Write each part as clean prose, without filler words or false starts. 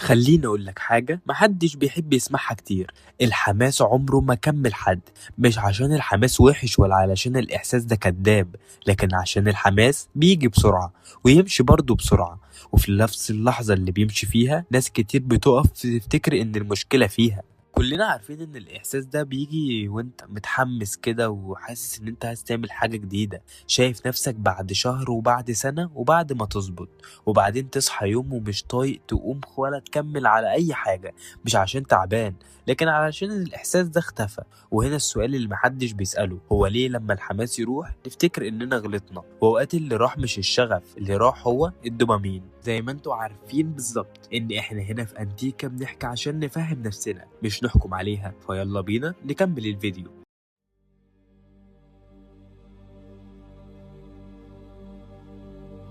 خليني أقول لك حاجة محدش بيحب يسمعها كتير. الحماس عمره ما كمل حد، مش عشان الحماس وحش ولا علشان الإحساس ده كداب، لكن عشان الحماس بيجي بسرعة ويمشي برضه بسرعة، وفي نفس اللحظة اللي بيمشي فيها ناس كتير بتقف تفتكر إن المشكلة فيها. كلنا عارفين ان الاحساس ده بيجي وانت متحمس كده وحاسس ان انت عايز تعمل حاجة جديدة، شايف نفسك بعد شهر وبعد سنة وبعد ما تظبط، وبعدين تصحى يوم ومش طايق تقوم ولا تكمل على اي حاجة، مش عشان تعبان لكن علشان الاحساس ده اختفى. وهنا السؤال اللي محدش بيسأله، هو ليه لما الحماس يروح نفتكر اننا غلطنا؟ واوقات اللي راح مش الشغف، اللي راح هو الدوبامين. زي ما انتوا عارفين بالظبط ان احنا هنا في انتيكا بنحكي عشان نفهم نفسنا مش نحكم عليها، فيلا بينا نكمل الفيديو.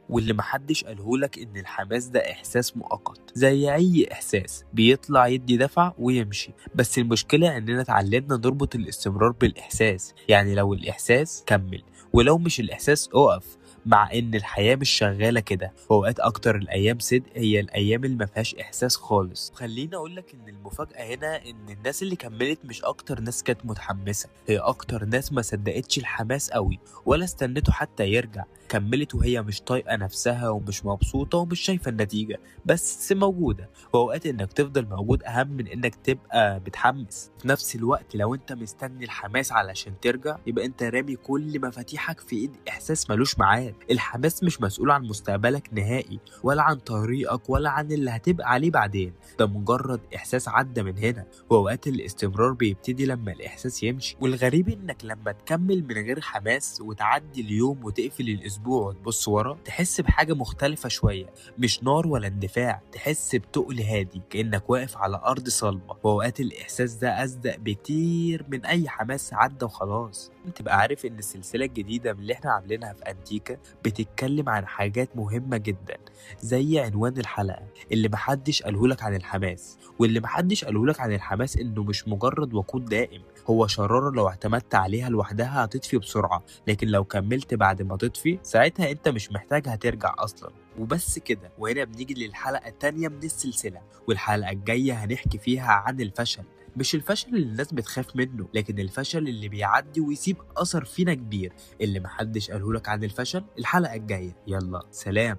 واللي محدش قالهولك ان الحماس ده احساس مؤقت زي اي احساس بيطلع يدي دفع ويمشي، بس المشكلة اننا اتعلمنا نربط الاستمرار بالاحساس، يعني لو الاحساس كمل ولو مش الاحساس اقف، مع ان الحياة مش شغالة كده. اوقات اكتر الايام صدق هي الايام اللي ما فيهاش احساس خالص. خليني اقولك ان المفاجأة هنا ان الناس اللي كملت مش اكتر ناس كانت متحمسة، هي اكتر ناس ما صدقتش الحماس قوي ولا استنته حتى يرجع، كملت وهي مش طايقة نفسها ومش مبسوطة ومش شايفة النتيجة بس موجودة. وأوقات إنك تفضل موجود أهم من إنك تبقى متحمس. في نفس الوقت لو أنت مستني الحماس علشان ترجع يبقى أنت رامي كل مفاتيحك في إيد إحساس ملوش ميعاد. الحماس مش مسؤول عن مستقبلك نهائي ولا عن طريقك ولا عن اللي هتبقى عليه بعدين، ده مجرد إحساس عدى من هنا. وأوقات الاستمرار بيبتدي لما الإحساس يمشي، والغريب إنك لما تكمل من غير حماس وتعدي اليوم وتقفل الأسبوع وتبص ورا تحس بحاجة مختلفة شوية، مش نار ولا اندفاع، تحس بتقل هادي كأنك واقف على أرض صلبة. وأوقات الإحساس ده أصدق بكتير من أي حماس عدى وخلاص. تبقى عارف إن السلسلة الجديدة من اللي إحنا عاملينها في أنتيكا بتتكلم عن حاجات مهمة جدا، زي عنوان الحلقة اللي محدش قالهولك عن الحماس. واللي محدش قالهولك عن الحماس إنه مش مجرد وقود دائم، هو شرارة لو اعتمدت عليها لوحدها هتطفي بسرعة، لكن لو كملت بعد ما تطفي ساعتها انت مش محتاجها ترجع اصلا. وبس كده، وهنا بنيجي للحلقة التانية من السلسلة، والحلقة الجاية هنحكي فيها عن الفشل. مش الفشل اللي الناس بتخاف منه، لكن الفشل اللي بيعدي ويسيب أثر فينا كبير. اللي محدش قالهولك عن الفشل الحلقة الجاية. يلا سلام.